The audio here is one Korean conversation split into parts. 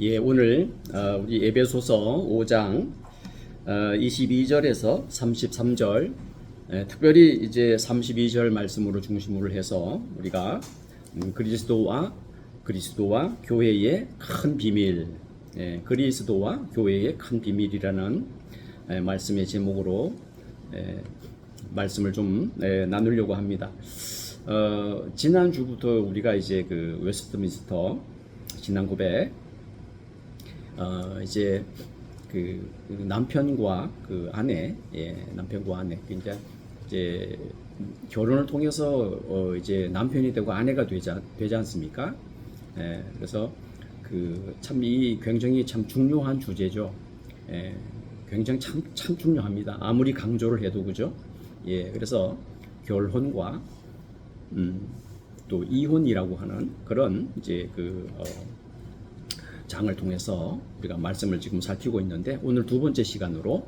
예, 오늘 우리 에베소서 5장 22절에서 33절, 특별히 이제 32절 말씀으로 중심으로 해서 우리가 그리스도와 교회의 큰 비밀, 그리스도와 교회의 큰 비밀이라는 말씀의 제목으로 말씀을 좀 나누려고 합니다. 지난 주부터 우리가 이제 그 웨스트민스터 지난 고백, 이제 그 남편과 그 아내, 남편과 아내, 그러니까 이제 결혼을 통해서 이제 남편이 되고 아내가 되지 않습니까? 그래서 그 참 이 굉장히 참 중요한 주제죠. 굉장히 참 중요합니다. 아무리 강조를 해도 그죠? 그래서 결혼과 또 이혼이라고 하는 그런 이제 그 장을 통해서 우리가 말씀을 지금 살피고 있는데, 오늘 두 번째 시간으로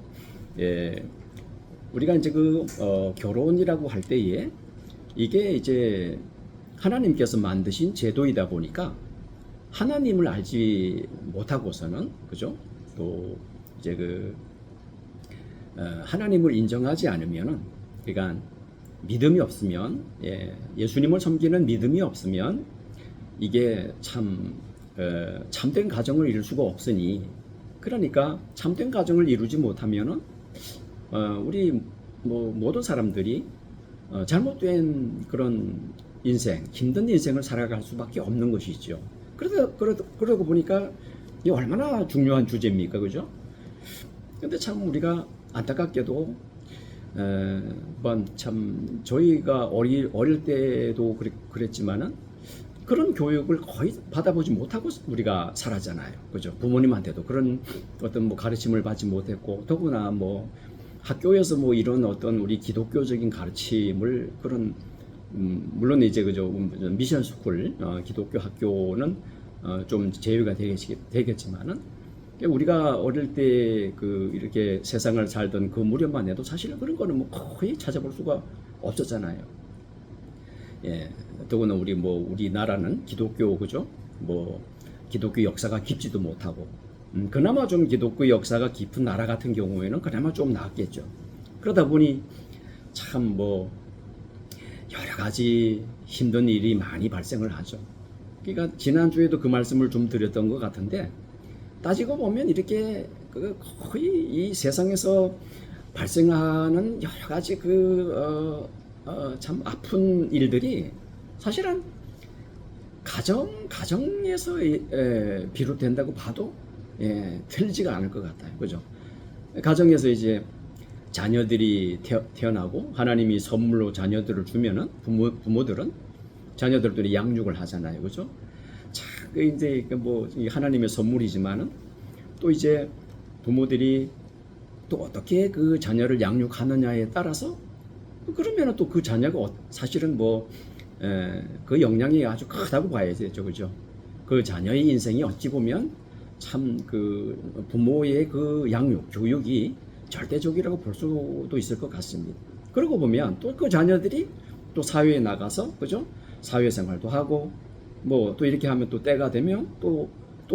우리가 이제 그 결혼이라고 할 때에 이게 이제 하나님께서 만드신 제도이다 보니까 하나님을 알지 못하고서는 그죠? 또 이제 그 하나님을 인정하지 않으면은, 그러니까 믿음이 없으면, 예수님을 섬기는 믿음이 없으면 이게 참된 가정을 이룰 수가 없으니, 그러니까 참된 가정을 이루지 못하면은 우리 뭐 모든 사람들이 잘못된 그런 인생, 힘든 인생을 살아갈 수밖에 없는 것이죠. 그러고 보니까 이게 얼마나 중요한 주제입니까, 그죠? 근데 참 우리가 안타깝게도 참 저희가 어릴 때도 그랬지만은 그런 교육을 거의 받아보지 못하고 우리가 살았잖아요, 그죠? 부모님한테도 그런 어떤 뭐 가르침을 받지 못했고, 더구나 뭐 학교에서 뭐 이런 어떤 우리 기독교적인 가르침을 그런 물론 이제 그죠, 미션 스쿨, 기독교 학교는 좀 제외가 되겠지만은, 우리가 어릴 때 그 이렇게 세상을 살던 그 무렵만 해도 사실은 그런 거는 뭐 거의 찾아볼 수가 없었잖아요. 더구나 우리나라는 기독교, 그죠? 뭐 기독교 역사가 깊지도 못하고, 그나마 좀 기독교 역사가 깊은 나라 같은 경우에는 그나마 좀 나았겠죠. 그러다 보니 참 뭐 여러 가지 힘든 일이 많이 발생을 하죠. 그러니까 지난주에도 그 말씀을 좀 드렸던 것 같은데, 따지고 보면 이렇게 거의 이 세상에서 발생하는 여러 가지 참 아픈 일들이 사실은 가정에서 비롯된다고 봐도 틀리지가 않을 것 같아요, 그죠? 가정에서 이제 자녀들이 태어나고 하나님이 선물로 자녀들을 주면은 부모들은 자녀들도 양육을 하잖아요, 그죠? 이제 뭐 하나님의 선물이지만은, 또 이제 부모들이 또 어떻게 그 자녀를 양육하느냐에 따라서, 그러면 또 그 자녀가 사실은 그 영향이 아주 크다고 봐야 되죠, 그죠? 그 자녀의 인생이 어찌 보면 참 그 부모의 그 양육, 교육이 절대적이라고 볼 수도 있을 것 같습니다. 그러고 보면 또 그 자녀들이 또 사회에 나가서, 그죠? 사회생활도 하고, 뭐 또 이렇게 하면 또 때가 되면 또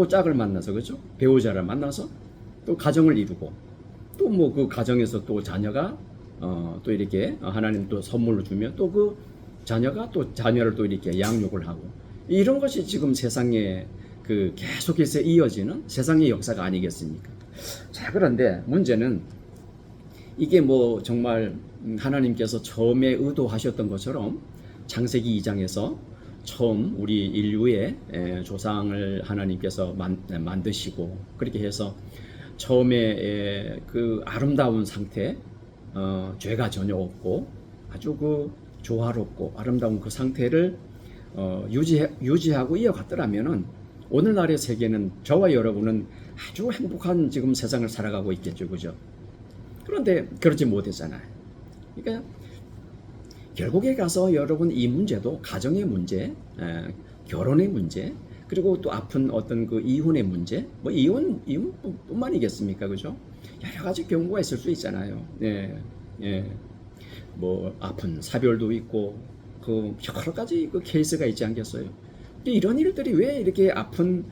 짝을 만나서, 그죠? 배우자를 만나서 또 가정을 이루고, 또 뭐 그 가정에서 또 자녀가 또 이렇게 하나님 또 선물로 주면 또 그 자녀가 또 자녀를 또 이렇게 양육을 하고, 이런 것이 지금 세상에 그 계속해서 이어지는 세상의 역사가 아니겠습니까? 자, 그런데 문제는 이게 뭐 정말 하나님께서 처음에 의도하셨던 것처럼 창세기 2장에서 처음 우리 인류의 조상을 하나님께서 만드시고, 그렇게 해서 처음에 그 아름다운 상태, 죄가 전혀 없고 아주 그 조화롭고 아름다운 그 상태를 유지하고 이어갔더라면은 오늘날의 세계는, 저와 여러분은 아주 행복한 지금 세상을 살아가고 있겠죠, 그죠? 그런데 그러지 못했잖아요. 그러니까 결국에 가서 여러분, 이 문제도 가정의 문제, 결혼의 문제, 그리고 또 아픈 어떤 그 이혼의 문제, 뭐 이혼뿐만이겠습니까, 그죠? 여러 가지 경우가 있을 수 있잖아요. 뭐 아픈 사별도 있고 그 여러 가지 그 케이스가 있지 않겠어요? 이런 일들이 왜 이렇게 아픈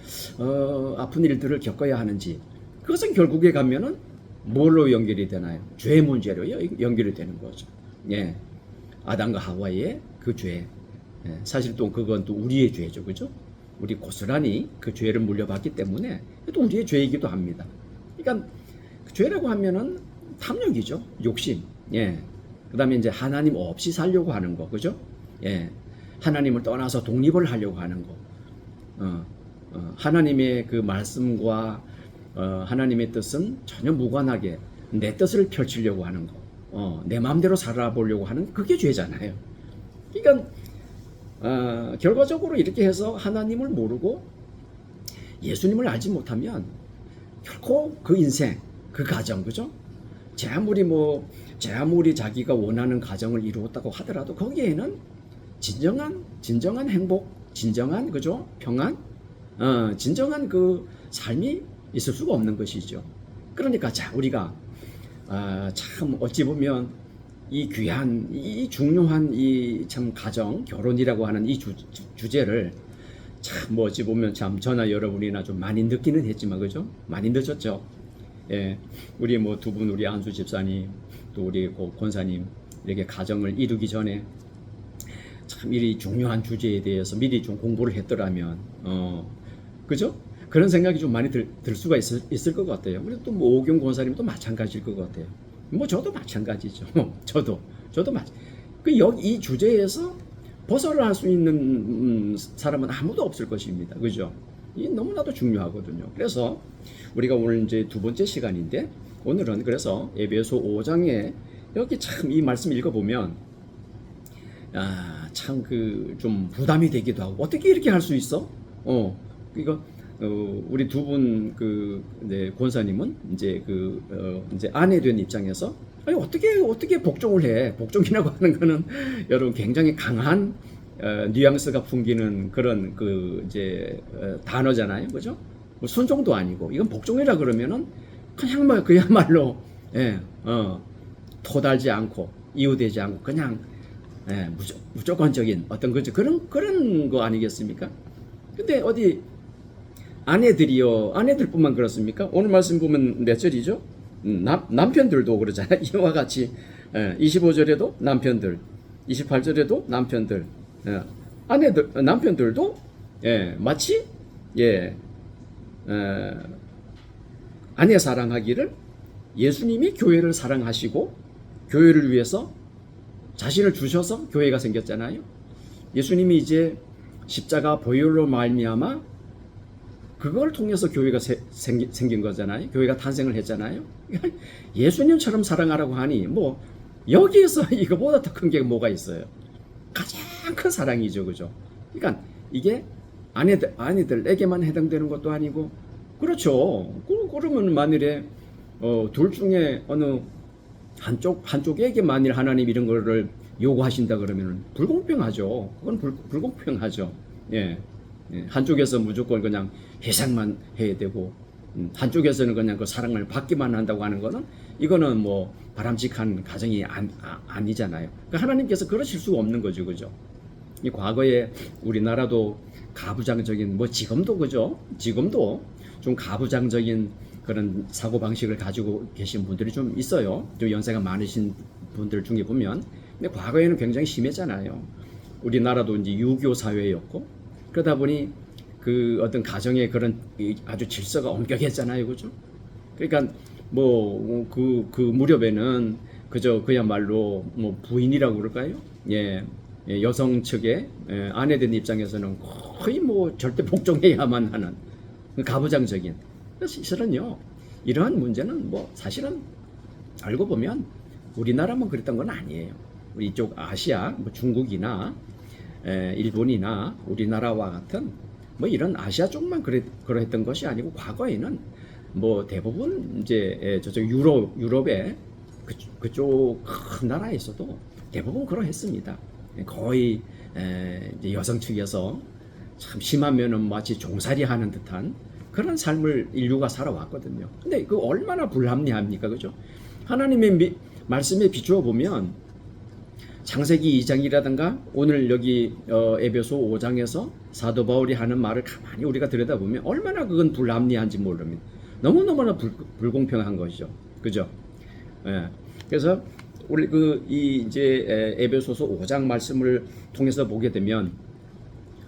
일들을 겪어야 하는지, 그것은 결국에 가면은 뭘로 연결이 되나요? 죄 문제로 연결이 되는 거죠. 예, 아담과 하와의 그 죄. 예, 사실 또 그건 또 우리의 죄죠, 그죠? 우리 고스란히 그 죄를 물려받기 때문에 또 우리의 죄이기도 합니다. 그러니까 그 죄라고 하면은 탐욕이죠, 욕심. 예, 그다음에 이제 하나님 없이 살려고 하는 거, 그죠? 예, 하나님을 떠나서 독립을 하려고 하는 거. 하나님의 그 말씀과 하나님의 뜻은 전혀 무관하게 내 뜻을 펼치려고 하는 거, 내 마음대로 살아보려고 하는 그게 죄잖아요. 그러니까 결과적으로 이렇게 해서 하나님을 모르고 예수님을 알지 못하면 결코 그 인생, 그 가정, 그죠? 제 아무리 자기가 원하는 가정을 이루었다고 하더라도 거기에는 진정한 행복, 진정한, 그죠? 평안, 진정한 그 삶이 있을 수가 없는 것이죠. 그러니까 자, 우리가 참 어찌 보면 이 귀한, 이 중요한 이 참 가정, 결혼이라고 하는 이 주제를 참 뭐 어찌 보면 참 저나 여러분이나 좀 많이 늦기는 했지만, 그죠? 많이 늦었죠. 예, 우리 뭐 두 분, 우리 안수 집사님, 또 우리 권사님, 이렇게 가정을 이루기 전에 참 이 중요한 주제에 대해서 미리 좀 공부를 했더라면, 그죠? 그런 생각이 좀 많이 들 수가 있을 것 같아요. 그리고 또 뭐 오경 권사님도 마찬가지일 것 같아요. 뭐 저도 마찬가지죠. 저도 이 주제에서 벗어날 수 있는 사람은 아무도 없을 것입니다. 그죠? 이 너무나도 중요하거든요. 그래서 우리가 오늘 이제 두 번째 시간인데, 오늘은 그래서 에베소 5장에 여기 참 이 말씀 읽어보면 참 그 좀 부담이 되기도 하고, 어떻게 이렇게 할 수 있어? 이거 우리 두 분 권사님은 이제 이제 아내 된 입장에서 아니 어떻게 복종을 해? 복종이라고 하는 거는 여러분 굉장히 강한 뉘앙스가 풍기는 그런 이제 단어잖아요, 그죠? 뭐 순종도 아니고, 이건 복종이라 그러면은 그냥 그야말로 토달지 않고 이유되지 않고 그냥 무조건적인 어떤 그런 거 아니겠습니까? 근데 어디 아내들뿐만 그렇습니까? 오늘 말씀 보면 몇 절이죠? 남편들도 그러잖아요. 이와 같이 25절에도 남편들, 28절에도 남편들, 남편들도 마치 아내 사랑하기를 예수님이 교회를 사랑하시고 교회를 위해서 자신을 주셔서 교회가 생겼잖아요. 예수님이 이제 십자가 보혈로 말미암아 그걸 통해서 교회가 생긴 거잖아요. 교회가 탄생을 했잖아요. 예수님처럼 사랑하라고 하니 뭐 여기에서 이거보다 더 큰 게 뭐가 있어요. 가장 큰 사랑이죠, 그죠? 그러니까 이게 아내들에게만 해당되는 것도 아니고, 그렇죠. 그러면 만일에 둘 중에 어느 한쪽에게 만일 하나님 이런 거를 요구하신다 그러면 불공평하죠. 그건 불공평하죠. 예. 한쪽에서 무조건 그냥 희생만 해야 되고, 한쪽에서는 그냥 그 사랑을 받기만 한다고 하는 거는, 이거는 뭐 바람직한 가정이 아니잖아요. 그러니까 하나님께서 그러실 수가 없는 거죠, 그죠? 이 과거에 우리나라도 가부장적인, 뭐 지금도 그죠? 지금도 좀 가부장적인 그런 사고 방식을 가지고 계신 분들이 좀 있어요. 좀 연세가 많으신 분들 중에 보면. 근데 과거에는 굉장히 심했잖아요. 우리나라도 이제 유교 사회였고, 그러다 보니 그 어떤 가정의 그런 아주 질서가 엄격했잖아요, 그죠? 그러니까 뭐 그 무렵에는 그야말로 뭐 부인이라고 그럴까요? 여성 측의 아내된 입장에서는 거의 뭐 절대 복종해야만 하는 가부장적인. 사실은요, 이러한 문제는 뭐 사실은 알고 보면 우리나라만 그랬던 건 아니에요. 우리 이쪽 아시아, 뭐 중국이나 일본이나 우리나라와 같은 뭐 이런 아시아 쪽만 그랬던 것이 아니고, 과거에는 뭐 대부분 이제 저쪽 유럽의 그쪽 큰 나라에서도 대부분 그러했습니다. 거의 이제 여성 측에서 참 심하면은 마치 종살이 하는 듯한 그런 삶을 인류가 살아왔거든요. 근데 그 얼마나 불합리합니까, 그죠? 하나님의 말씀에 비추어 보면 창세기 2장이라든가 오늘 여기 에베소 5장에서 사도 바울이 하는 말을 가만히 우리가 들여다보면 얼마나 그건 불합리한지 모릅니다. 너무너무나 불공평한 것이죠. 그죠? 예. 그래서 우리 이제 에베소서 5장 말씀을 통해서 보게 되면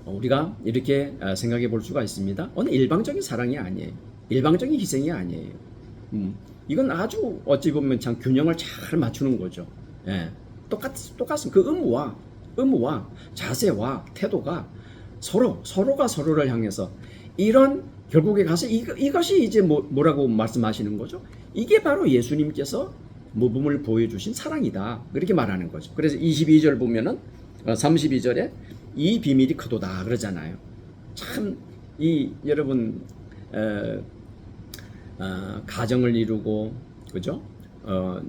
우리가 이렇게 생각해 볼 수가 있습니다. 어느 일방적인 사랑이 아니에요. 일방적인 희생이 아니에요. 이건 아주 어찌 보면 참 균형을 잘 맞추는 거죠. 예. 똑같은 그 의무와 자세와 태도가 서로가 서로를 향해서 이런 결국에 가서 이것이 이제 뭐라고 말씀하시는 거죠? 이게 바로 예수님께서 모범을 보여주신 사랑이다. 그렇게 말하는 거죠. 그래서 22절 보면은 32절에 이 비밀이 크도다 그러잖아요. 참 여러분 가정을 이루고 그죠?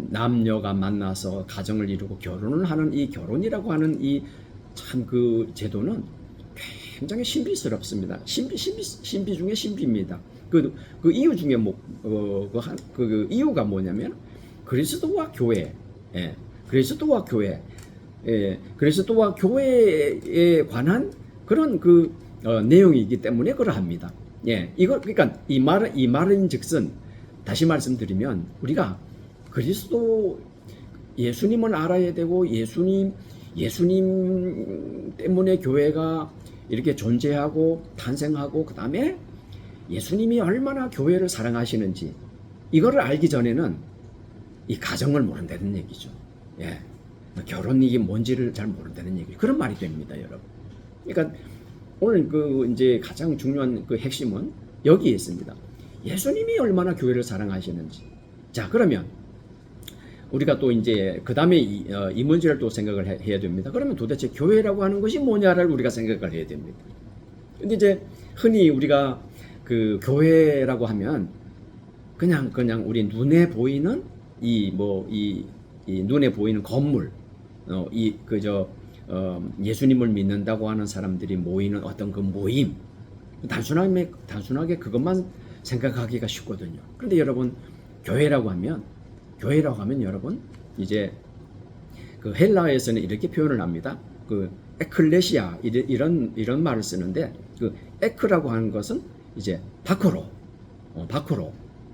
남녀가 만나서 가정을 이루고 결혼을 하는 이 결혼이라고 하는 이 참 그 제도는 굉장히 신비스럽습니다. 신비 중에 신비입니다. 그 이유 중에 그 이유가 뭐냐면 그리스도와 교회, 그리스도와 교회, 그리스도와 교회에 관한 그런 내용이기 때문에 그러합니다. 그러니까 이 말인즉슨 다시 말씀드리면 우리가 그리스도 예수님을 알아야 되고 예수님 때문에 교회가 이렇게 존재하고 탄생하고 그 다음에 예수님이 얼마나 교회를 사랑하시는지 이거를 알기 전에는 이 가정을 모른다는 얘기죠. 결혼 이게 뭔지를 잘 모른다는 얘기. 그런 말이 됩니다, 여러분. 그러니까 오늘 이제 가장 중요한 핵심은 여기에 있습니다. 예수님이 얼마나 교회를 사랑하시는지. 자, 그러면 우리가 또 이제 그 다음에 이 문제를 또 생각을 해야 됩니다. 그러면 도대체 교회라고 하는 것이 뭐냐를 우리가 생각을 해야 됩니다. 근데 이제 흔히 우리가 그 교회라고 하면 그냥 우리 눈에 보이는 이 눈에 보이는 건물, 예수님을 믿는다고 하는 사람들이 모이는 어떤 그 모임, 단순하게 그것만 생각하기가 쉽거든요. 그런데 여러분, 교회라고 하면 여러분 이제 그 헬라어에서는 이렇게 표현을 합니다. 그 에클레시아 이런 말을 쓰는데 그 에크라고 하는 것은 이제 밖으로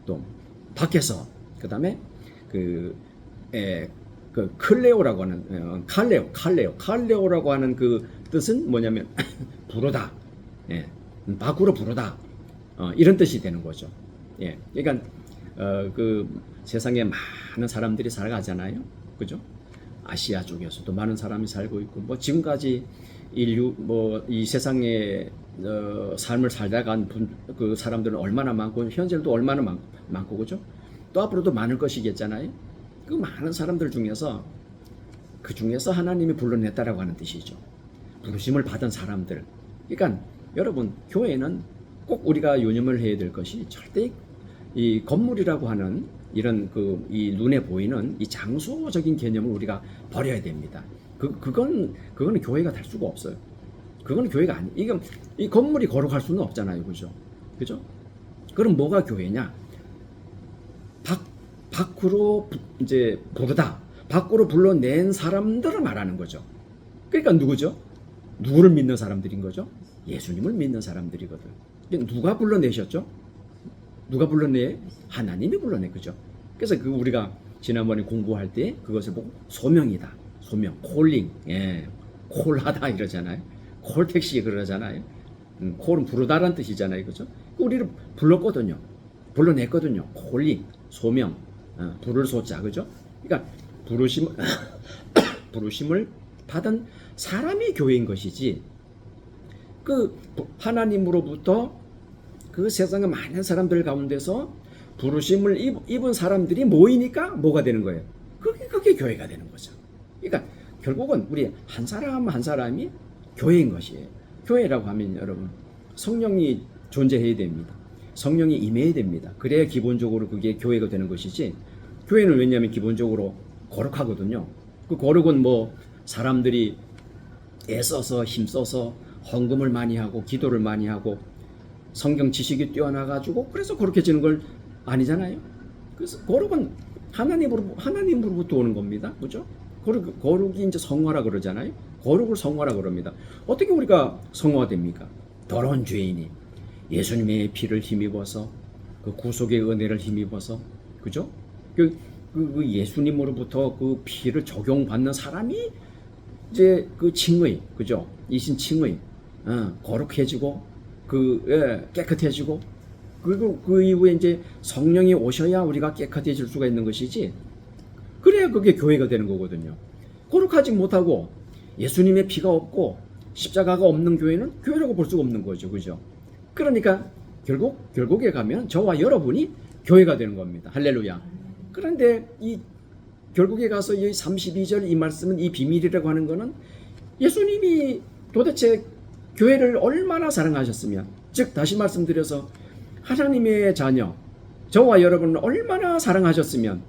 또 밖에서 그다음에 그 클레오라고 하는 칼레오라고 하는 그 뜻은 뭐냐면 부르다, 밖으로 부르다 이런 뜻이 되는 거죠. 그러니까 그 세상에 많은 사람들이 살아가잖아요, 그죠? 아시아 쪽에서도 많은 사람이 살고 있고 지금까지 인류 이 세상에 삶을 살다간 그 사람들은 얼마나 많고 현재도 얼마나 많고 그죠? 또 앞으로도 많을 것이겠잖아요. 그 많은 사람들 중에서 하나님이 불러냈다라고 하는 뜻이죠. 부르심을 받은 사람들. 그러니까 여러분, 교회는 꼭 우리가 유념을 해야 될 것이 절대 이 건물이라고 하는 이런 이 눈에 보이는 이 장소적인 개념을 우리가 버려야 됩니다. 그거는 교회가 될 수가 없어요. 그건 교회가 아니. 이건 이 건물이 거룩할 수는 없잖아요, 그죠? 그럼 뭐가 교회냐? 밖으로 이제 부르다. 밖으로 불러낸 사람들을 말하는 거죠. 그러니까 누구죠? 누구를 믿는 사람들인 거죠? 예수님을 믿는 사람들이거든. 누가 불러내셨죠? 누가 불러내? 하나님이 불러내, 그죠? 그래서 우리가 지난번에 공부할 때 그것을 보고 소명이다. 소명, 콜링, 콜하다 이러잖아요. 콜택시 그러잖아요. 콜은 부르다라는 뜻이잖아요, 그죠? 우리를 불렀거든요. 불러냈거든요. 콜링, 소명, 부를 소자, 그죠? 그러니까 부르심을 받은 사람이 교회인 것이지. 하나님으로부터 그 세상의 많은 사람들 가운데서 부르심을 입은 사람들이 모이니까 뭐가 되는 거예요? 그게 교회가 되는 거죠. 그러니까 결국은 우리 한 사람 한 사람이 교회인 것이에요. 교회라고 하면 여러분 성령이 존재해야 됩니다. 성령이 임해야 됩니다. 그래야 기본적으로 그게 교회가 되는 것이지. 교회는 왜냐하면 기본적으로 거룩하거든요. 그 거룩은 사람들이 애써서 힘써서 헌금을 많이 하고 기도를 많이 하고 성경 지식이 뛰어나가지고 그래서 거룩해지는 걸 아니잖아요. 그래서 거룩은 하나님으로부터 오는 겁니다. 그죠? 거룩이 이제 성화라 그러잖아요. 거룩을 성화라 그럽니다. 어떻게 우리가 성화됩니까? 더러운 죄인이 예수님의 피를 힘입어서 그 구속의 은혜를 힘입어서, 그죠? 그 예수님으로부터 그 피를 적용받는 사람이 이제 그 칭의, 그죠? 이신 칭의, 거룩해지고 깨끗해지고, 그리고 그 이후에 이제 성령이 오셔야 우리가 깨끗해질 수가 있는 것이지. 그래야 그게 교회가 되는 거거든요. 거룩하지 못하고 예수님의 피가 없고 십자가가 없는 교회는 교회라고 볼 수가 없는 거죠, 그죠? 그러니까 결국에 가면 저와 여러분이 교회가 되는 겁니다. 할렐루야. 그런데 이 결국에 가서 이 32절 이 말씀은, 이 비밀이라고 하는 거는 예수님이 도대체 교회를 얼마나 사랑하셨으면, 즉 다시 말씀드려서 하나님의 자녀 저와 여러분을 얼마나 사랑하셨으면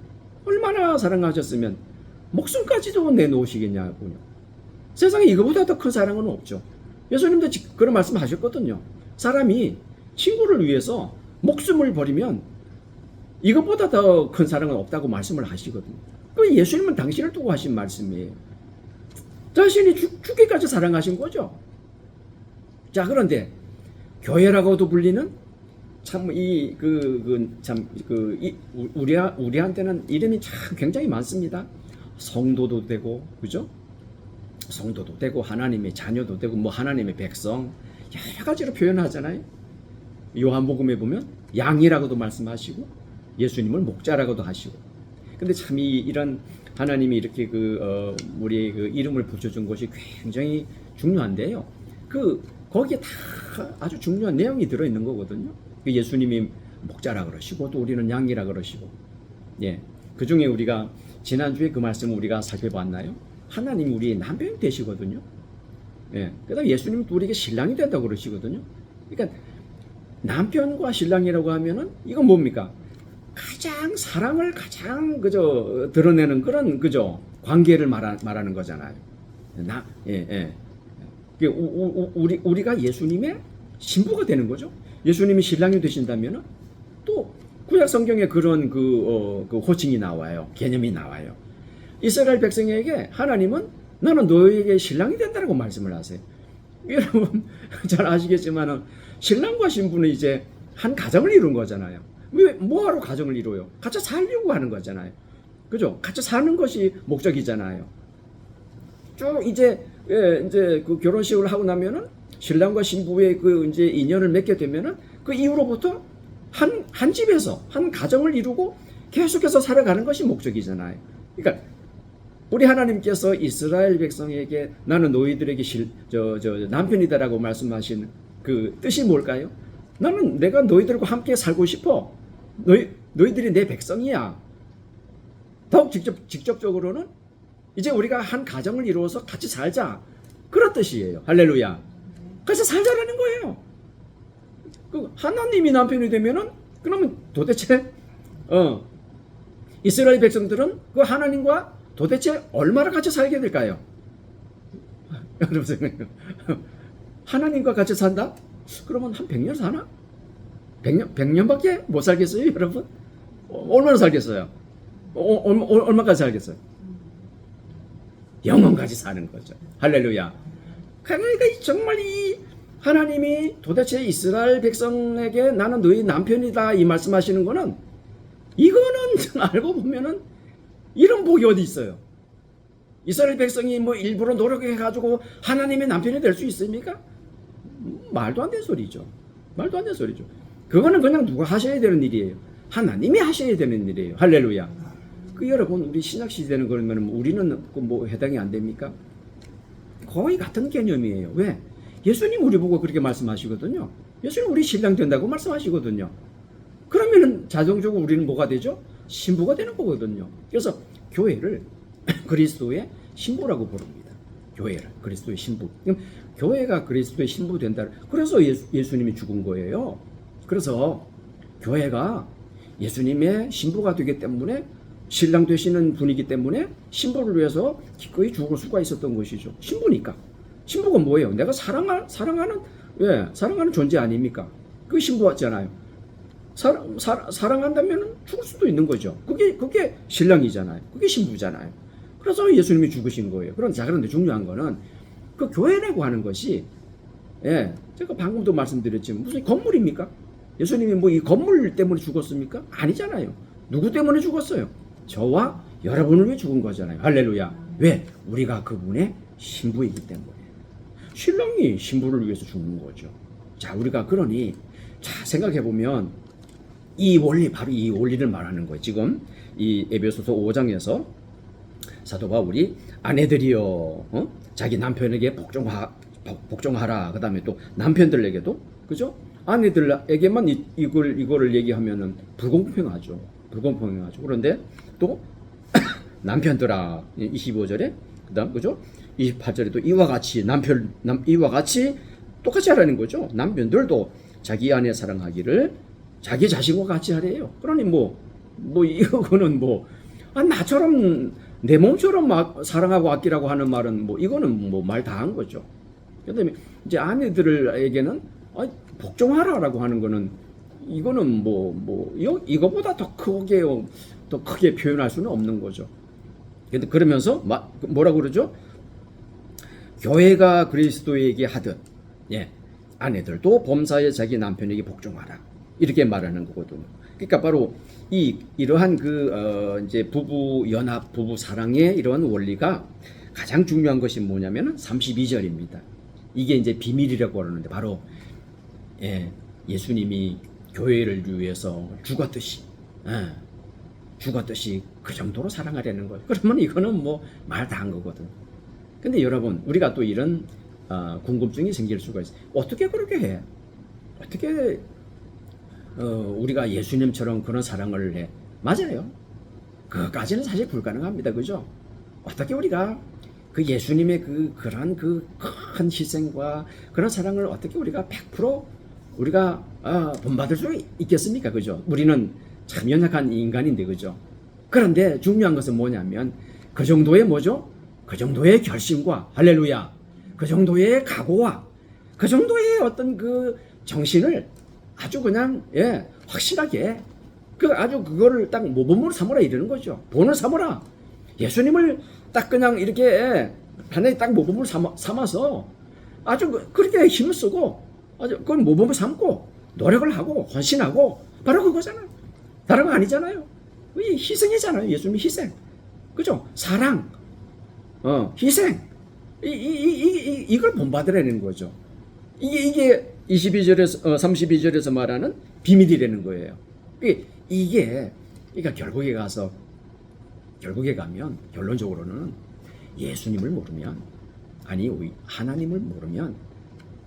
목숨까지도 내놓으시겠냐고요. 세상에 이거보다 더 큰 사랑은 없죠. 예수님도 그런 말씀 하셨거든요. 사람이 친구를 위해서 목숨을 버리면 이것보다 더 큰 사랑은 없다고 말씀을 하시거든요. 그 예수님은 당신을 두고 하신 말씀이에요. 자신이 죽기까지 사랑하신 거죠. 자, 그런데 교회라고도 불리는 우리한테는 이름이 참 굉장히 많습니다. 성도도 되고, 그죠? 성도도 되고, 하나님의 자녀도 되고, 뭐 하나님의 백성, 여러 가지로 표현하잖아요. 요한복음에 보면 양이라고도 말씀하시고, 예수님을 목자라고도 하시고. 근데 참 이런 하나님이 이렇게 우리의 그 이름을 붙여준 것이 굉장히 중요한데요. 거기에 다 아주 중요한 내용이 들어있는 거거든요. 예수님이 목자라 그러시고, 또 우리는 양이라 그러시고. 예. 그 중에 우리가 지난주에 그 말씀을 우리가 살펴봤나요? 하나님이 우리의 남편이 되시거든요. 예. 그 다음에 예수님은 또 우리에게 신랑이 된다고 그러시거든요. 그러니까 남편과 신랑이라고 하면은 이건 뭡니까? 사랑을 가장 드러내는 그런 관계를 말하는 거잖아요. 우리가 예수님의 신부가 되는 거죠. 예수님이 신랑이 되신다면은 또 구약 성경에 그런 호칭이 나와요. 개념이 나와요. 이스라엘 백성에게 하나님은 나는 너에게 신랑이 된다고 말씀을 하세요. 여러분 잘 아시겠지만은 신랑과 신부는 이제 한 가정을 이룬 거잖아요. 왜 뭐하러 가정을 이루어요? 같이 살려고 하는 거잖아요. 그죠? 같이 사는 것이 목적이잖아요. 쭉 이제 그 결혼식을 하고 나면은 신랑과 신부의 이제 인연을 맺게 되면은 그 이후로부터 한 집에서 한 가정을 이루고 계속해서 살아가는 것이 목적이잖아요. 그러니까 우리 하나님께서 이스라엘 백성에게 나는 너희들에게 남편이다라고 말씀하신 그 뜻이 뭘까요? 나는 내가 너희들과 함께 살고 싶어. 너희들이 내 백성이야. 더욱 직접적으로는 이제 우리가 한 가정을 이루어서 같이 살자. 그런 뜻이에요. 할렐루야. 같이 살자라는 거예요. 하나님이 남편이 되면은 그러면 도대체 이스라엘 백성들은 그 하나님과 도대체 얼마나 같이 살게 될까요? 여러분 생각해요. 하나님과 같이 산다? 그러면 한 100년 사나? 100년밖에 못 살겠어요, 여러분? 얼마나 살겠어요? 얼마까지 살겠어요? 영원까지 사는 거죠. 할렐루야. 그러니까 정말 이 하나님이 도대체 이스라엘 백성에게 나는 너희 남편이다 이 말씀하시는 거는, 이거는 알고 보면은 이런 복이 어디 있어요? 이스라엘 백성이 뭐 일부러 노력해가지고 하나님의 남편이 될 수 있습니까? 말도 안 되는 소리죠. 말도 안 되는 소리죠. 그거는 그냥 누가 하셔야 되는 일이에요. 하나님이 하셔야 되는 일이에요. 할렐루야. 여러분, 우리 신약시대는 그러면 우리는 뭐 해당이 안 됩니까? 거의 같은 개념이에요. 왜? 예수님 우리 보고 그렇게 말씀하시거든요. 예수님 우리 신랑 된다고 말씀하시거든요. 그러면은 자동적으로 우리는 뭐가 되죠? 신부가 되는 거거든요. 그래서 교회를 그리스도의 신부라고 부릅니다. 교회를 그리스도의 신부. 그럼 교회가 그리스도의 신부 된다. 그래서 예수님이 죽은 거예요. 그래서 교회가 예수님의 신부가 되기 때문에, 신랑 되시는 분이기 때문에 신부를 위해서 기꺼이 죽을 수가 있었던 것이죠. 신부니까. 신부가 뭐예요? 내가 사랑하는 존재 아닙니까? 그게 신부잖아요. 사랑한다면 죽을 수도 있는 거죠. 그게 신랑이잖아요. 그게 신부잖아요. 그래서 예수님이 죽으신 거예요. 그런데 중요한 거는 그 교회라고 하는 것이, 예, 제가 방금도 말씀드렸지만 무슨 건물입니까? 예수님이 뭐 이 건물 때문에 죽었습니까? 아니잖아요. 누구 때문에 죽었어요? 저와 여러분을 위해 죽은 거잖아요. 할렐루야. 왜? 우리가 그분의 신부이기 때문에. 신랑이 신부를 위해서 죽는 거죠. 자, 우리가 그러니 자, 생각해 보면 이 원리, 바로 이 원리를 말하는 거예요. 지금 이 에베소서 5장에서 사도 바울이 아내들이여, 자기 남편에게 복종하라. 그다음에 또 남편들에게도, 그죠? 아내들에게만 이거를 얘기하면은 불공평하죠. 그런데 또 남편들아, 25절에, 그다음, 그죠? 28절에도 이와 같이 똑같이 하라는 거죠. 남편들도 자기 아내 사랑하기를 자기 자신과 같이 하래요. 그러니 이거는 나처럼, 내 몸처럼 막 사랑하고 아끼라고 하는 말은 이거는 말 다 한 거죠. 그 다음에 이제 아내들에게는 복종하라라고 하는 거는, 이거는 이거보다 더 크게 표현할 수는 없는 거죠. 그러면서 뭐라고 그러죠? 교회가 그리스도에게 하듯, 예, 아내들도 범사에 자기 남편에게 복종하라. 이렇게 말하는 거거든요. 그러니까 바로 이러한 이제 부부 연합, 부부 사랑의 이러한 원리가 가장 중요한 것이 뭐냐면은 32절입니다. 이게 이제 비밀이라고 그러는데, 바로, 예, 예수님이 교회를 위해서 죽었듯이 그 정도로 사랑하려는 거예요. 그러면 이거는 말 다 한 거거든. 근데 여러분, 우리가 또 이런 궁금증이 생길 수가 있어요. 어떻게 그렇게 해? 어떻게 우리가 예수님처럼 그런 사랑을 해? 맞아요. 그까지는 사실 불가능합니다. 그죠? 어떻게 우리가 그 예수님의 그런 큰 희생과 그런 사랑을 어떻게 우리가 100% 우리가 본받을 수 있겠습니까? 그죠? 우리는 참 연약한 인간인데, 그죠? 그런데 중요한 것은 뭐냐면 그 정도의 그 정도의 결심과, 할렐루야, 그 정도의 각오와 그 정도의 어떤 그 정신을 아주 그냥, 예, 확실하게 아주 그거를 딱 모범으로 삼으라 이러는 거죠. 본을 삼으라. 예수님을 딱 그냥 이렇게 하나의 딱 모범으로 삼아서 아주 그렇게 힘을 쓰고 아주 그걸 모범으로 삼고 노력을 하고 헌신하고, 바로 그거잖아요. 다른 거 아니잖아요. 이 희생이잖아요. 예수님의 희생. 그죠? 사랑, 희생. 이걸 본받으라는 거죠. 이게 32절에서 말하는 비밀이라는 거예요. 그러니까 결국에 가면 결론적으로는 예수님을 모르면, 하나님을 모르면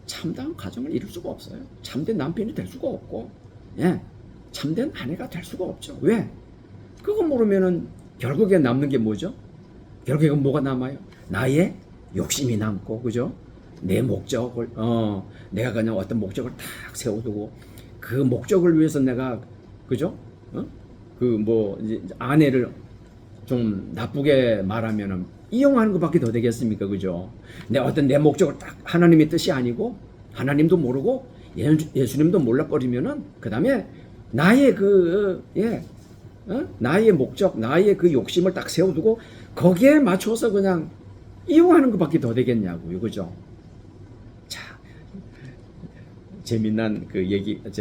참다운 가정을 이룰 수가 없어요. 참된 남편이 될 수가 없고, 예, 참된 아내가 될 수가 없죠. 왜? 그거 모르면은 결국에 남는 게 뭐죠? 결국에 뭐가 남아요? 나의 욕심이 남고, 그죠? 내 목적을, 내가 그냥 어떤 목적을 딱 세워두고 그 목적을 위해서 내가, 그죠? 이제 아내를 좀 나쁘게 말하면은 이용하는 것밖에 더 되겠습니까? 그죠? 내 목적을 딱 하나님의 뜻이 아니고 하나님도 모르고 예수님도 몰라버리면은, 그 다음에 나의 나의 목적, 나의 그 욕심을 딱 세워두고 거기에 맞춰서 그냥 이용하는 것밖에 더 되겠냐고요. 그죠? 자, 재미난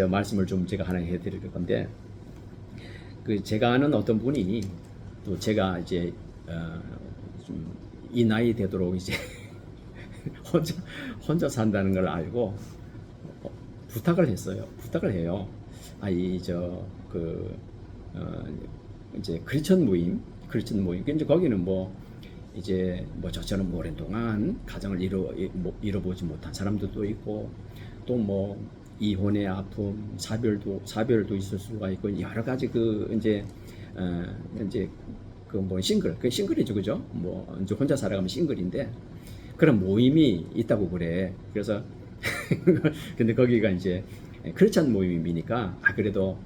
말씀을 좀 제가 하나 해드릴 건데, 제가 아는 어떤 분이, 또 제가 이제 좀 이 나이 되도록 이제 혼자 산다는 걸 알고 부탁을 해요. 이제 크리스천 모임. 이제 거기는 이제 저처럼 오랜 동안 가정을 이뤄보지 못한 사람들도 있고, 또 이혼의 아픔, 사별도 있을 수가 있고, 여러 가지 싱글이죠, 그죠? 이제 혼자 살아가면 싱글인데, 그런 모임이 있다고 그래. 그래서 근데 거기가 이제 크리스천 모임이니까, 그래도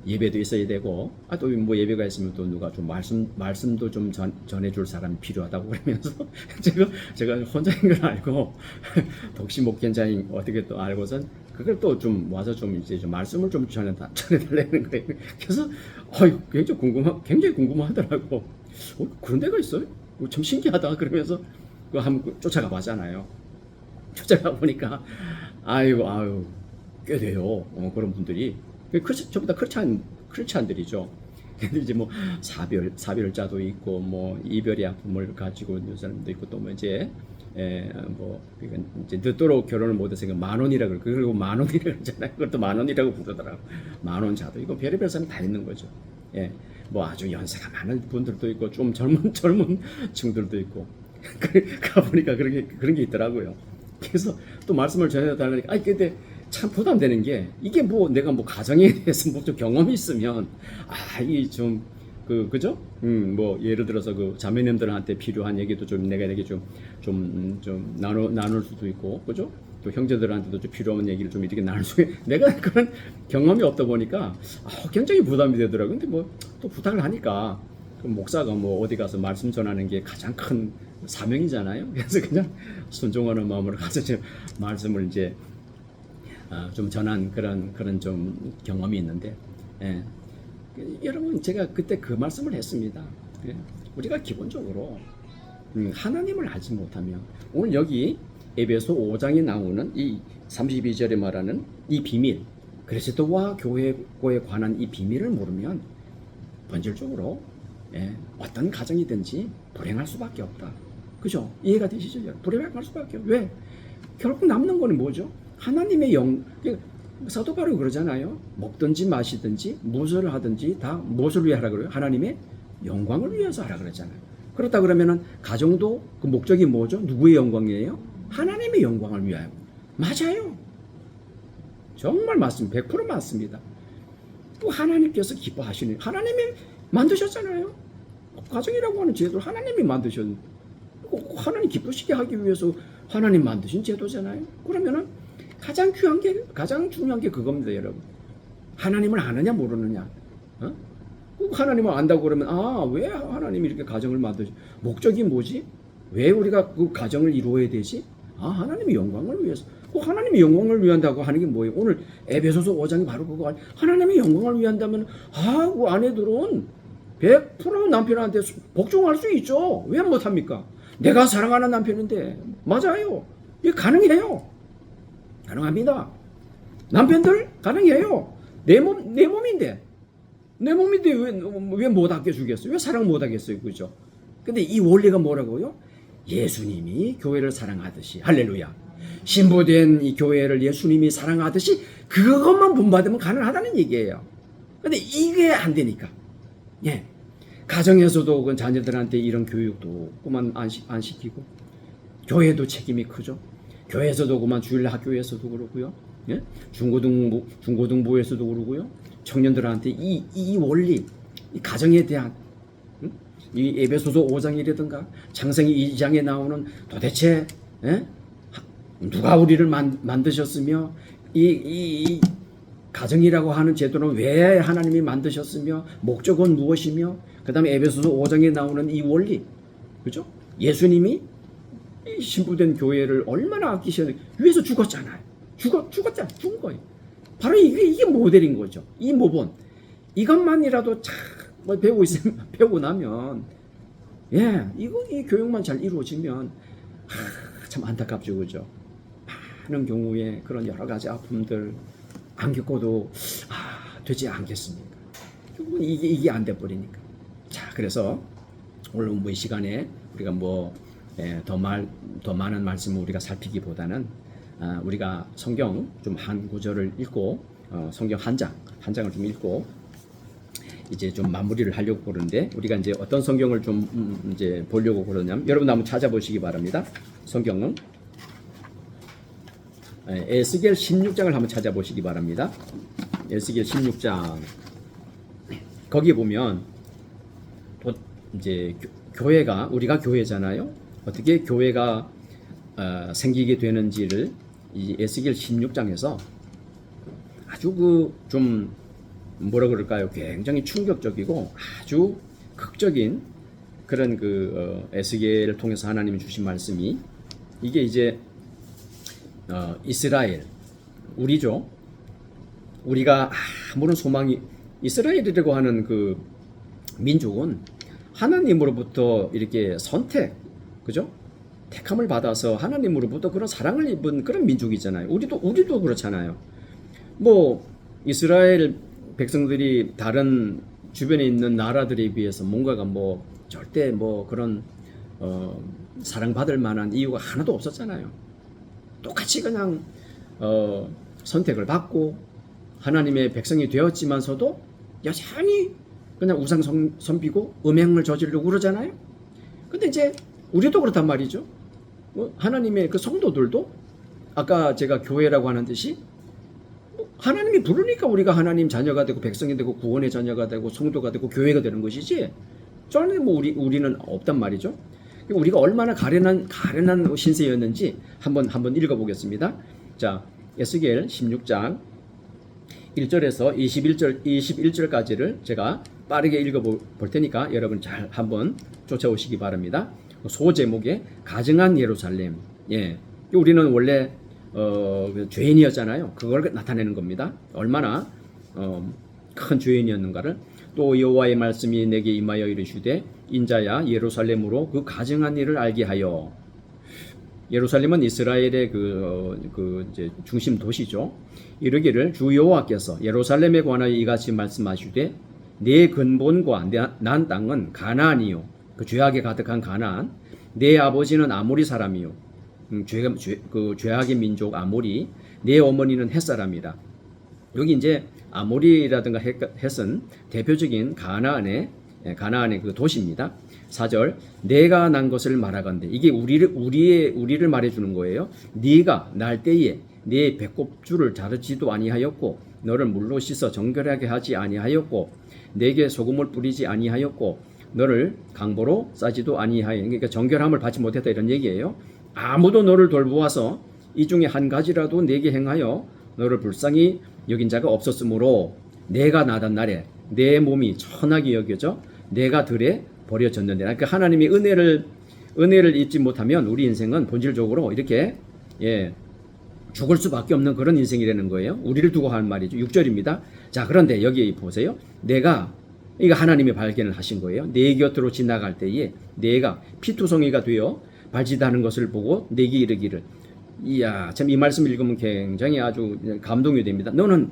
예배도 있어야 되고, 또 예배가 있으면 또 누가 좀 말씀도 좀 전해줄 사람이 필요하다고 그러면서 제가 혼자인 걸 알고 독시 목회자인 어떻게 또 알고선 그걸 또 좀 와서 좀 이제 좀 말씀을 좀 전해달라는 거예요. 그래서 굉장히 궁금하더라고. 그런 데가 있어요? 참 신기하다. 그러면서 그 한번 쫓아가 봤잖아요. 쫓아가 보니까 아유 꽤 돼요. 그런 분들이 전부 다 크리스찬들이죠. 근데 이제 뭐 사별자도 있고 뭐 이별의 아픔을 가지고 있는 사람도 있고 또 뭐 이제 뭐 그러니까 이제 늦도록 결혼을 못해서 만 원이라 그리고 만 원이라 그러잖아요. 그것도 만 원이라고 부르더라고. 만 원자도 있고 별의별 사람 다 있는 거죠. 예, 뭐 아주 연세가 많은 분들도 있고 좀 젊은 층들도 있고 가보니까 그런 게 있더라고요. 그래서 또 말씀을 전해달라니까 근데 참 부담되는 게 이게 뭐 내가 뭐 가정에 대해서 뭐 좀 경험이 있으면 이게 좀 그죠? 뭐 예를 들어서 그 자매님들한테 필요한 얘기도 좀 내가 이렇게 좀 나눌 수도 있고 그죠? 또 형제들한테도 좀 필요한 얘기를 좀 이렇게 나눌 수 내가 그런 경험이 없다 보니까 굉장히 부담이 되더라고요. 근데 뭐 또 부탁을 하니까 그 목사가 뭐 어디 가서 말씀 전하는 게 가장 큰 사명이잖아요. 그래서 그냥 순종하는 마음으로 가서 말씀을 이제 좀 전한 그런 좀 경험이 있는데, 예. 여러분 제가 그때 그 말씀을 했습니다. 예. 우리가 기본적으로 하나님을 알지 못하면 오늘 여기 에베소 5장에 나오는 이 32절에 말하는 이 비밀, 그리스도와 교회에 관한 이 비밀을 모르면 본질적으로 어떤 가정이든지 불행할 수밖에 없다. 그죠? 이해가 되시죠? 불행할 수밖에 없어요. 왜? 결국 남는 거는 뭐죠? 하나님의 사도 바울이 그러잖아요. 먹든지 마시든지 무엇을 하든지 다 무엇을 위해 하라 그래요? 하나님의 영광을 위해서 하라 그랬잖아요. 그렇다 그러면은 가정도 그 목적이 뭐죠? 누구의 영광이에요? 하나님의 영광을 위하여. 맞아요. 정말 맞습니다. 100% 맞습니다. 또 하나님께서 기뻐하시는, 하나님이 만드셨잖아요. 가정이라고 하는 제도를 하나님이 만드셨는데 하나님 기쁘시게 하기 위해서 하나님 만드신 제도잖아요. 그러면은 가장 중요한 게 그겁니다, 여러분. 하나님을 아느냐 모르느냐. 하나님을 안다고 그러면 왜 하나님이 이렇게 가정을 목적이 뭐지? 왜 우리가 그 가정을 이루어야 되지? 하나님의 영광을 위해서. 하나님의 영광을 위한다고 하는 게 뭐예요? 오늘 에베소서 5장이 바로 그거 아니에요? 하나님의 영광을 위한다면 그 아내들은 100% 남편한테 복종할 수 있죠. 왜 못합니까? 내가 사랑하는 남편인데. 맞아요. 이게 가능해요. 가능합니다. 남편들 가능해요. 내 몸인데 왜 못 아껴주겠어요? 왜 사랑 못 하겠어요? 그죠? 근데 이 원리가 뭐라고요? 예수님이 교회를 사랑하듯이, 할렐루야, 신부된 이 교회를 예수님이 사랑하듯이 그것만 본받으면 가능하다는 얘기예요. 근데 이게 안 되니까, 가정에서도 그 자녀들한테 이런 교육도 그만 안 시키고, 교회도 책임이 크죠. 교회에서도 그만 주일 학교에서도 그러고요, 중고등부에서도 그러고요, 청년들한테 이 원리, 이 가정에 대한 이 에베소서 5장이라든가 창세기 2장에 나오는 도대체 누가 우리를 만드셨으며 이 가정이라고 하는 제도는 왜 하나님이 만드셨으며 목적은 무엇이며 그 다음에 에베소서 5장에 나오는 이 원리, 그죠? 예수님이 신부된 교회를 얼마나 아끼셨는지 위해서 죽었잖아요. 죽은 거예요. 바로 이게 모델인 거죠. 이 모본 이것만이라도 참 배우고 나면 이 교육만 잘 이루어지면 참 안타깝죠, 그죠? 많은 경우에 그런 여러 가지 아픔들 안 겪어도 되지 않겠습니까? 결국은 이게 안 돼 버리니까. 자, 그래서 오늘 이 시간에 우리가 더 많은 말씀을 우리가 살피기보다는 우리가 성경 좀 한 구절을 읽고 성경 한 장을 좀 읽고 이제 좀 마무리를 하려고 그러는데, 우리가 이제 어떤 성경을 좀 이제 보려고 그러냐면, 여러분 한번 찾아보시기 바랍니다. 성경은 에스겔 16장을 한번 찾아보시기 바랍니다. 에스겔 16장. 거기 보면 이제 교회가, 우리가 교회잖아요. 어떻게 교회가 생기게 되는지를 이 에스겔 16장에서 아주 좀 뭐라 그럴까요? 굉장히 충격적이고 아주 극적인 그런 에스겔을 통해서 하나님이 주신 말씀이, 이게 이제 이스라엘, 우리죠. 우리가 아무런 소망이, 이스라엘이라고 하는 그 민족은 하나님으로부터 이렇게 선택, 그죠? 택함을 받아서 하나님으로부터 그런 사랑을 입은 그런 민족이잖아요. 우리도 그렇잖아요. 뭐 이스라엘 백성들이 다른 주변에 있는 나라들에 비해서 뭔가가 뭐 절대 뭐 그런 사랑받을 만한 이유가 하나도 없었잖아요. 똑같이 그냥 선택을 받고 하나님의 백성이 되었지만서도 여전히 그냥 우상 섬기고 음행을 저지르고 그러잖아요. 근데 이제 우리도 그렇단 말이죠. 하나님의 그 성도들도 아까 제가 교회라고 하는 듯이 하나님이 부르니까 우리가 하나님 자녀가 되고 백성이 되고 구원의 자녀가 되고 성도가 되고 교회가 되는 것이지. 저는 뭐 우리는 없단 말이죠. 우리가 얼마나 가련한 신세였는지 한번 읽어보겠습니다. 자, 에스겔 16장 1절에서 21절까지를 제가 빠르게 읽어볼 테니까 여러분 잘 한번 쫓아오시기 바랍니다. 소제목에 가증한 예루살렘. 예, 우리는 원래 죄인이었잖아요. 그걸 나타내는 겁니다. 얼마나 큰 죄인이었는가를. 또 여호와의 말씀이 내게 임하여 이르시되 인자야 예루살렘으로 그 가증한 일을 알게 하여. 예루살렘은 이스라엘의 이제 중심 도시죠. 이르기를 주 여호와께서 예루살렘에 관하여 이같이 말씀하시되 내 근본과 난 땅은 가나안이요, 그 죄악에 가득한 가나안. 내 아버지는 아모리 사람이요, 죄악의 민족 아모리. 내 어머니는 헷 사람이라. 여기 이제 아모리라든가 헷은 대표적인 가나안의 그 도시입니다. 4절, 내가 난 것을 말하건대. 이게 우리를 말해주는 거예요. 네가 날 때에 네 배꼽줄을 자르지도 아니하였고 너를 물로 씻어 정결하게 하지 아니하였고 내게 소금을 뿌리지 아니하였고 너를 강보로 싸지도 아니하여. 그러니까 정결함을 받지 못했다 이런 얘기예요. 아무도 너를 돌보아서 이 중에 한 가지라도 내게 행하여 너를 불쌍히 여긴 자가 없었으므로 내가 나던 날에 내 몸이 천하게 여겨져 내가 들에 버려졌는데. 그러니까 하나님의 은혜를 입지 못하면 우리 인생은 본질적으로 이렇게 죽을 수밖에 없는 그런 인생이라는 거예요. 우리를 두고 하는 말이죠. 6절입니다. 자, 그런데 여기 보세요. 이거 하나님이 발견을 하신 거예요. 내 곁으로 지나갈 때에 내가 피투성이가 되어 발짓하는 것을 보고 내게 이르기를. 이야, 참 이 말씀 읽으면 굉장히 아주 감동이 됩니다. 너는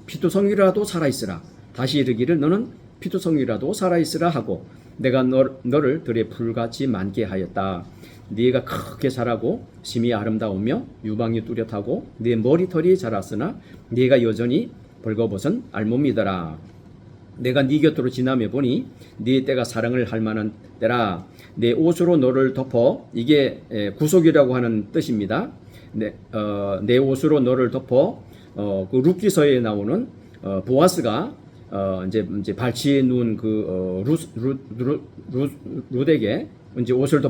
피투성이라도 살아있으라. 다시 이르기를 너는 피투성이라도 살아있으라 하고 내가 너를 들에 풀같이 많게 하였다. 네가 크게 자라고 심히 아름다우며 유방이 뚜렷하고 네 머리털이 자랐으나 네가 여전히 벌거벗은 알몸이더라. 내가 네 곁으로 지나며 보니 네 때가 사랑을 할 만한 때라. 내 옷으로 너를 덮어. 이게 구속이라고 하는 뜻입니다. 내 옷으로 너를 덮어. 그 룻기서에 나오는 보아스가 이제 발치에 누운 룻에게 이제 옷을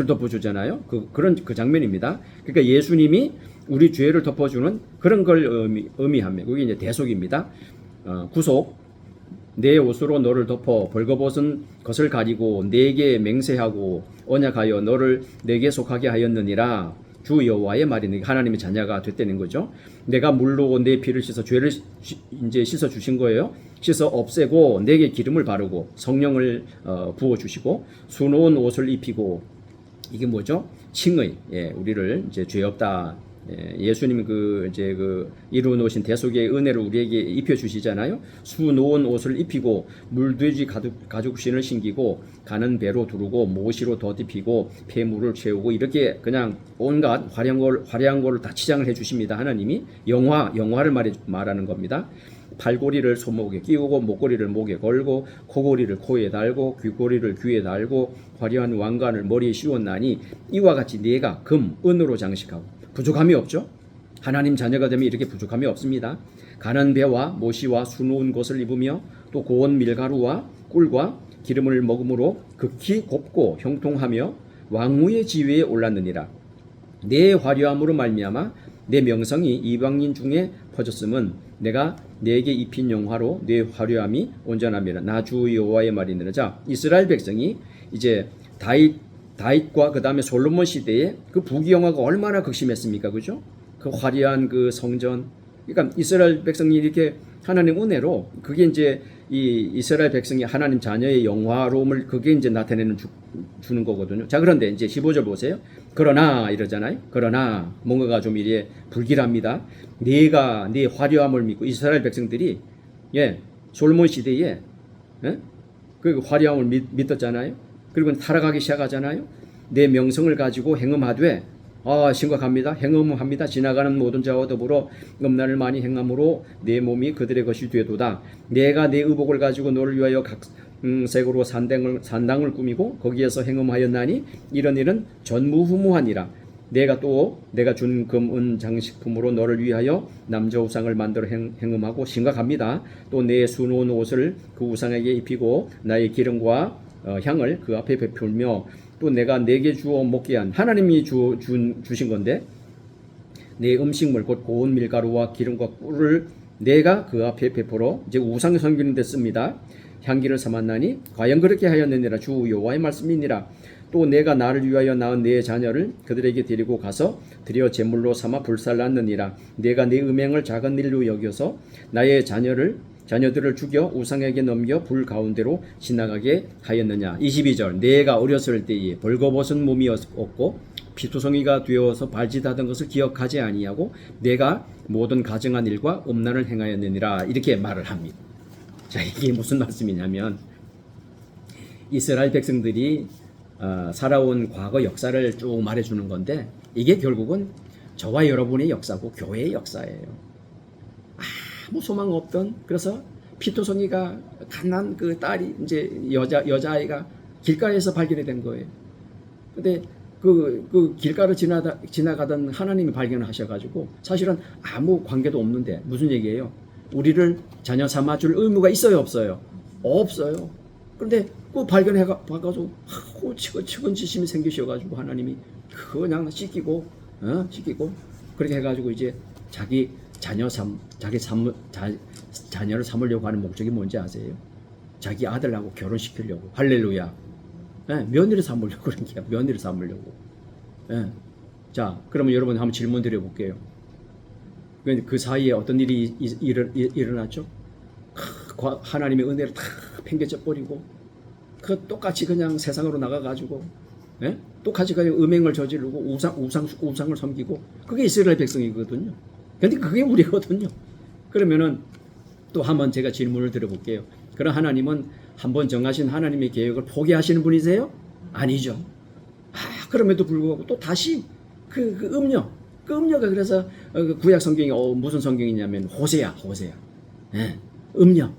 덮어주잖아요. 그런 장면입니다. 그러니까 예수님이 우리 죄를 덮어주는 그런 걸 의미합니다. 그게 이제 대속입니다. 구속. 내 옷으로 너를 덮어 벌거벗은 것을 가리고 내게 맹세하고 언약하여 너를 내게 속하게 하였느니라. 주 여호와의 말이니 하나님의 자녀가 됐다는 거죠. 내가 물로 내 피를 씻어 죄를 이제 씻어 주신 거예요. 씻어 없애고 내게 기름을 바르고 성령을 부어 주시고 수놓은 옷을 입히고. 이게 뭐죠? 칭의. 우리를 이제 죄 없다. 예수님이 이루어 놓으신 대속의 은혜를 우리에게 입혀 주시잖아요. 수놓은 옷을 입히고 물돼지 가죽신을 신기고 가는 배로 두르고 모시로 덧입히고 폐물을 채우고 이렇게 그냥 온갖 화려한 거를 다 치장을 해 주십니다. 하나님이 영화를 말하는 겁니다. 팔고리를 손목에 끼우고 목고리를 목에 걸고 코고리를 코에 달고 귀고리를 귀에 달고 화려한 왕관을 머리에 씌웠나니 이와 같이 네가 금, 은으로 장식하고. 부족함이 없죠. 하나님 자녀가 되면 이렇게 부족함이 없습니다. 가는 배와 모시와 수놓은 것을 입으며 또 고운 밀가루와 꿀과 기름을 먹음으로 극히 곱고 형통하며 왕후의 지위에 올랐느니라. 내 화려함으로 말미암아 내 명성이 이방인 중에 퍼졌음은 내가 내게 입힌 영화로 내 화려함이 온전함이라. 나 주 여호와의 말이니라. 자, 이스라엘 백성이 이제 다윗과 그 다음에 솔로몬 시대에 그 부귀영화가 얼마나 극심했습니까? 그죠? 그 화려한 그 성전, 그러니까 이스라엘 백성이 이렇게 하나님 은혜로 그게 이제 이 이스라엘 백성이 하나님 자녀의 영화로움을 그게 이제 나타내는 주는 거거든요. 자, 그런데 이제 15절 보세요. 그러나 이러잖아요. 그러나 뭔가가 좀 이래 불길합니다. 네가 네 화려함을 믿고 이스라엘 백성들이 솔몬 시대에 그 화려함을 믿었잖아요. 그리고 타락하기 시작하잖아요. 내 명성을 가지고 행음하되 심각합니다. 행음합니다. 지나가는 모든 자와 더불어 음란을 많이 행함으로 내 몸이 그들의 것이 되도다. 내가 내 의복을 가지고 너를 위하여 각 색으로 산당을 꾸미고 거기에서 행음하였나니 이런 일은 전무후무하니라. 내가 준 금은 장식품으로 너를 위하여 남자 우상을 만들어 행음하고 심각합니다. 또 내 수놓은 옷을 그 우상에게 입히고 나의 기름과 향을 그 앞에 베풀며 또 내가 내게 주어 먹게 한 하나님이 주신 건데 내 음식물 곧 고운 밀가루와 기름과 꿀을 내가 그 앞에 베풀어 이제 우상 섬기는 데 씁니다. 향기를 삼았나니 과연 그렇게 하였느니라. 주 여호와의 말씀이니라. 또 내가 나를 위하여 낳은 내 자녀를 그들에게 데리고 가서 드려 제물로 삼아 불살랐느니라. 내가 내 음행을 작은 일로 여겨서 나의 자녀들을 죽여 우상에게 넘겨 불 가운데로 지나가게 하였느냐. 22절 내가 어렸을 때에 벌거벗은 몸이었고 피투성이가 되어서 발짓하던 것을 기억하지 아니하고 내가 모든 가증한 일과 음란을 행하였느니라. 이렇게 말을 합니다. 자, 이게 무슨 말씀이냐면 이스라엘 백성들이 살아온 과거 역사를 쭉 말해주는 건데 이게 결국은 저와 여러분의 역사고 교회의 역사예요. 아무 소망 없던 그래서 피투성이가 갓난 그 딸이 이제 여자아이가 길가에서 발견이 된 거예요. 근데 그 길가를 지나가던 하나님이 발견을 하셔가지고 사실은 아무 관계도 없는데 무슨 얘기예요? 우리를 자녀 삼아줄 의무가 있어요, 없어요? 없어요. 그런데 그 발견해가지고 측은지심이 생기셔가지고 하나님이 그냥 씻기고 그렇게 해가지고 이제 자기 자녀를 삼으려고 하는 목적이 뭔지 아세요? 자기 아들하고 결혼시키려고. 할렐루야. 며느리 삼으려고 그런 게야. 며느리 삼으려고. 자, 그러면 여러분 한번 질문 드려볼게요. 그 사이에 어떤 일이 일어났죠? 하나님의 은혜를 다 팽개쳐 버리고 똑같이 그냥 세상으로 나가가지고 똑같이 그냥 음행을 저지르고 우상을 섬기고 그게 이스라엘 백성이거든요. 근데 그게 우리거든요. 그러면은 또 한번 제가 질문을 드려볼게요. 그럼 하나님은 한번 정하신 하나님의 계획을 포기하시는 분이세요? 아니죠. 그럼에도 불구하고 또 다시 그 음녀가 그래서 구약 성경이 무슨 성경이냐면 호세야. 음녀.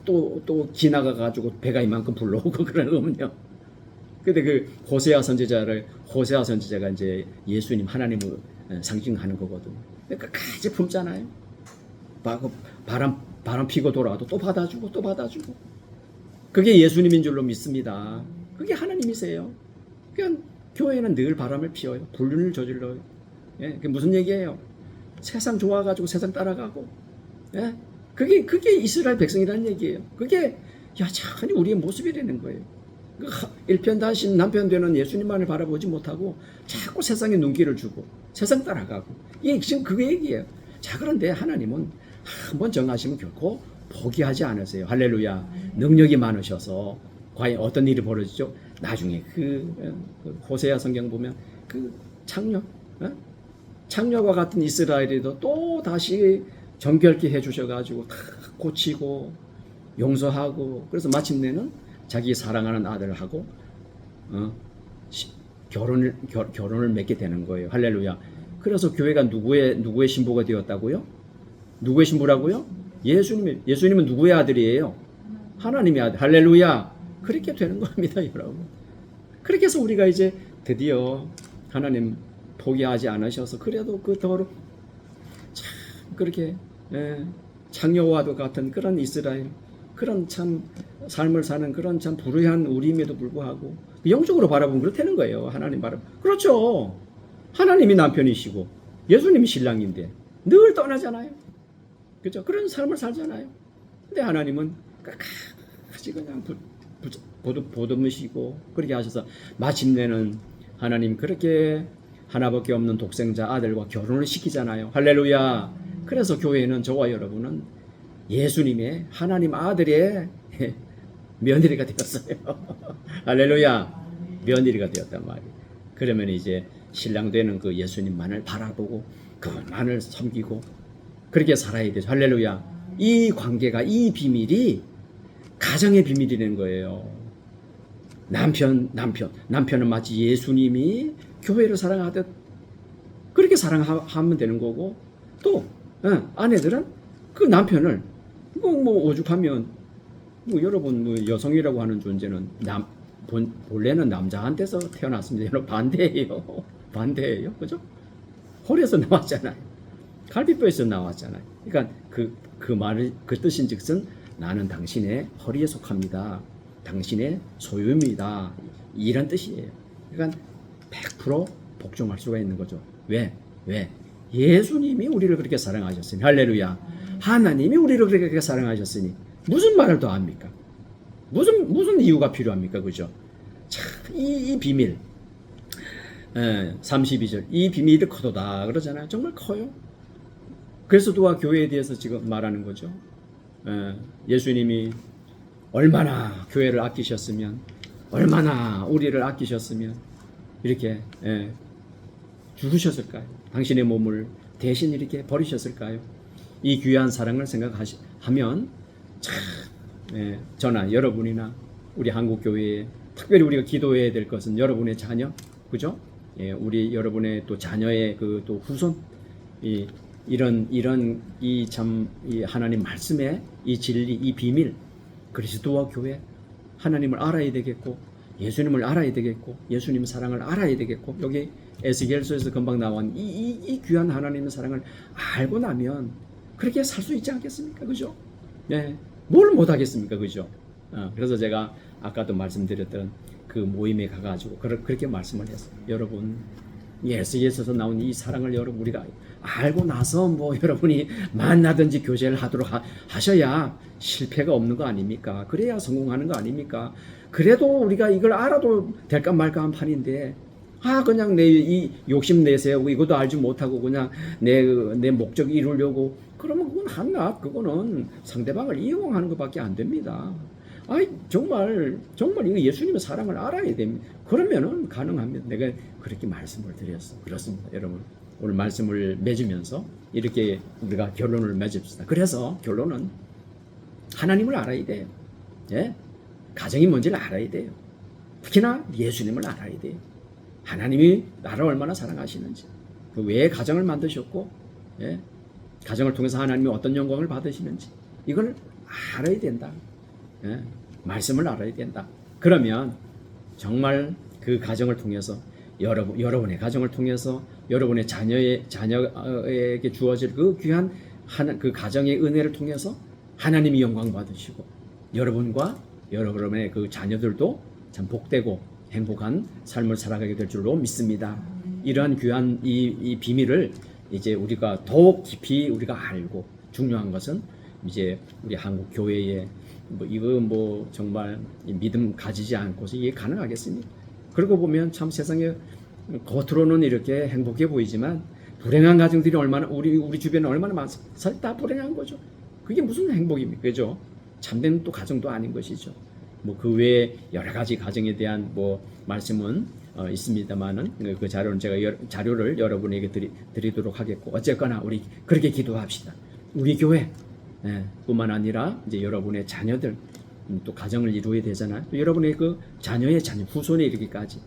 또 지나가가지고 배가 이만큼 불러오고 그런 음녀. 근데 그 호세아 선지자가 이제 예수님 하나님을 상징하는 거거든요. 그러니까 끝까지 품잖아요. 바람 피고 돌아와도 또 받아주고. 그게 예수님인 줄로 믿습니다. 그게 하나님이세요. 그러니까 교회는 늘 바람을 피워요. 불륜을 저질러요. 그게 무슨 얘기예요? 세상 좋아가지고 세상 따라가고. 그게 이스라엘 백성이라는 얘기예요. 그게 여전히 우리의 모습이라는 거예요. 일편단심 남편 되는 예수님만을 바라보지 못하고 자꾸 세상에 눈길을 주고 세상 따라가고 이게 지금 그 얘기예요. 자, 그런데 하나님은 한번 정하시면 결코 포기하지 않으세요. 할렐루야. 능력이 많으셔서 과연 어떤 일이 벌어지죠? 나중에 그 호세아 성경 보면 그 창녀와 같은 이스라엘에도 또 다시 정결케 해주셔가지고 다 고치고 용서하고 그래서 마침내는 자기 사랑하는 아들하고 결혼을 맺게 되는 거예요. 할렐루야. 그래서 교회가 누구의 신부가 되었다고요? 누구의 신부라고요? 예수님은 누구의 아들이에요? 하나님의 아들. 할렐루야. 그렇게 되는 겁니다, 여러분. 그렇게 해서 우리가 이제 드디어 하나님 포기하지 않으셔서 그래도 그토록 참 그렇게 창녀와도 같은 그런 이스라엘 그런 참 삶을 사는 그런 참 불우한 우리임에도 불구하고 영적으로 바라보면 그렇다는 거예요. 하나님 그렇죠. 하나님이 남편이시고 예수님이 신랑인데 늘 떠나잖아요. 그렇죠? 그런 삶을 살잖아요. 근데 하나님은 끝까지 그냥 보듬으시고 그렇게 하셔서 마침내는 하나님 그렇게 하나밖에 없는 독생자 아들과 결혼을 시키잖아요. 할렐루야. 그래서 교회는 저와 여러분은 예수님의 하나님 아들의 며느리가 되었어요. 할렐루야. 며느리가 되었단 말이에요. 그러면 이제 신랑 되는 그 예수님만을 바라보고 그분만을 섬기고 그렇게 살아야 되죠. 할렐루야. 이 관계가, 이 비밀이 가정의 비밀이 되는 거예요. 남편은 마치 예수님이 교회를 사랑하듯 그렇게 사랑하면 되는 거고, 또 아내들은 그 남편을 뭐 오죽하면 여러분 여성이라고 하는 존재는 본래는 남자한테서 태어났습니다. 여러분 반대예요, 그죠? 홀에서 나왔잖아요. 갈비뼈에서 나왔잖아요. 그러니까 그 말을 그 뜻인즉슨 나는 당신의 허리에 속합니다. 당신의 소유입니다. 이런 뜻이에요. 그러니까 100% 복종할 수가 있는 거죠. 왜? 예수님이 우리를 그렇게 사랑하셨으니, 할렐루야. 하나님이 우리를 그렇게 사랑하셨으니 무슨 말을 더 합니까? 무슨 이유가 필요합니까? 그죠? 참, 이 비밀. 32절. 이 비밀이 커도다 그러잖아요. 정말 커요. 그래서 누가 교회에 대해서 지금 말하는 거죠. 예수님이 얼마나 교회를 아끼셨으면, 얼마나 우리를 아끼셨으면 이렇게 죽으셨을까요? 당신의 몸을 대신 이렇게 버리셨을까요? 이 귀한 사랑을 생각하면 참 저나 여러분이나 우리 한국 교회에 특별히 우리가 기도해야 될 것은 여러분의 자녀, 그죠? 우리 여러분의 또 자녀의 그 또 후손, 이런 이 하나님 말씀의 이 진리, 이 비밀, 그리스도와 교회, 하나님을 알아야 되겠고, 예수님을 알아야 되겠고, 예수님 사랑을 알아야 되겠고, 여기 에스겔서에서 금방 나온 이 귀한 하나님의 사랑을 알고 나면 그렇게 살 수 있지 않겠습니까? 그죠? 뭘 못하겠습니까? 그죠? 그래서 제가 아까도 말씀드렸던 그 모임에 가가지고 그렇게 말씀을 했어요. 여러분, 에스겔서에서 나온 이 사랑을 여러분 우리가 알고 나서 여러분이 만나든지 교제를 하도록 하셔야 실패가 없는 거 아닙니까? 그래야 성공하는 거 아닙니까? 그래도 우리가 이걸 알아도 될까 말까 한 판인데, 그냥 내 이 욕심 내세우고 이것도 알지 못하고 그냥 내 목적 이루려고 그러면 그건 한낱 그거는 상대방을 이용하는 것밖에 안 됩니다. 정말 이거 예수님의 사랑을 알아야 됩니다. 그러면은 가능합니다. 내가 그렇게 말씀을 드렸어. 그렇습니다, 여러분. 오늘 말씀을 맺으면서 이렇게 우리가 결론을 맺읍시다. 그래서 결론은 하나님을 알아야 돼요. 가정이 뭔지를 알아야 돼요. 특히나 예수님을 알아야 돼요. 하나님이 나를 얼마나 사랑하시는지, 왜 가정을 만드셨고, 가정을 통해서 하나님이 어떤 영광을 받으시는지 이걸 알아야 된다. 말씀을 알아야 된다. 그러면 정말 그 가정을 통해서 여러분의 가정을 통해서 여러분의 자녀에게 주어질 그 귀한 그 가정의 은혜를 통해서 하나님이 영광 받으시고 여러분과 여러분의 그 자녀들도 참 복되고 행복한 삶을 살아가게 될 줄로 믿습니다. 이러한 귀한 이 비밀을 이제 우리가 더욱 깊이 우리가 알고, 중요한 것은 이제 우리 한국 교회에 이거 정말 믿음 가지지 않고서 이게 가능하겠습니까? 그러고 보면 참 세상에 겉으로는 이렇게 행복해 보이지만 불행한 가정들이 얼마나 우리 주변에 얼마나 많습니까? 사실 다 불행한 거죠. 그게 무슨 행복입니까? 그죠? 참된 또 가정도 아닌 것이죠. 그 외에 여러 가지 가정에 대한 말씀은 있습니다만은 그 자료는 제가 자료를 여러분에게 드리도록 하겠고, 어쨌거나 우리 그렇게 기도합시다. 우리 교회 뿐만 아니라 이제 여러분의 자녀들 또 가정을 이루어야 되잖아요. 또 여러분의 그 자녀의 자녀 후손에 이르기까지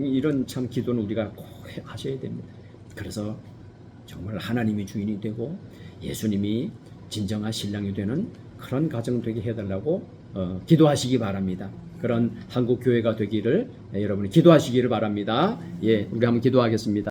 이런 참 기도는 우리가 꼭 하셔야 됩니다. 그래서 정말 하나님이 주인이 되고 예수님이 진정한 신랑이 되는 그런 가정 되게 해달라고 기도하시기 바랍니다. 그런 한국 교회가 되기를 여러분이 기도하시기를 바랍니다. 우리 한번 기도하겠습니다.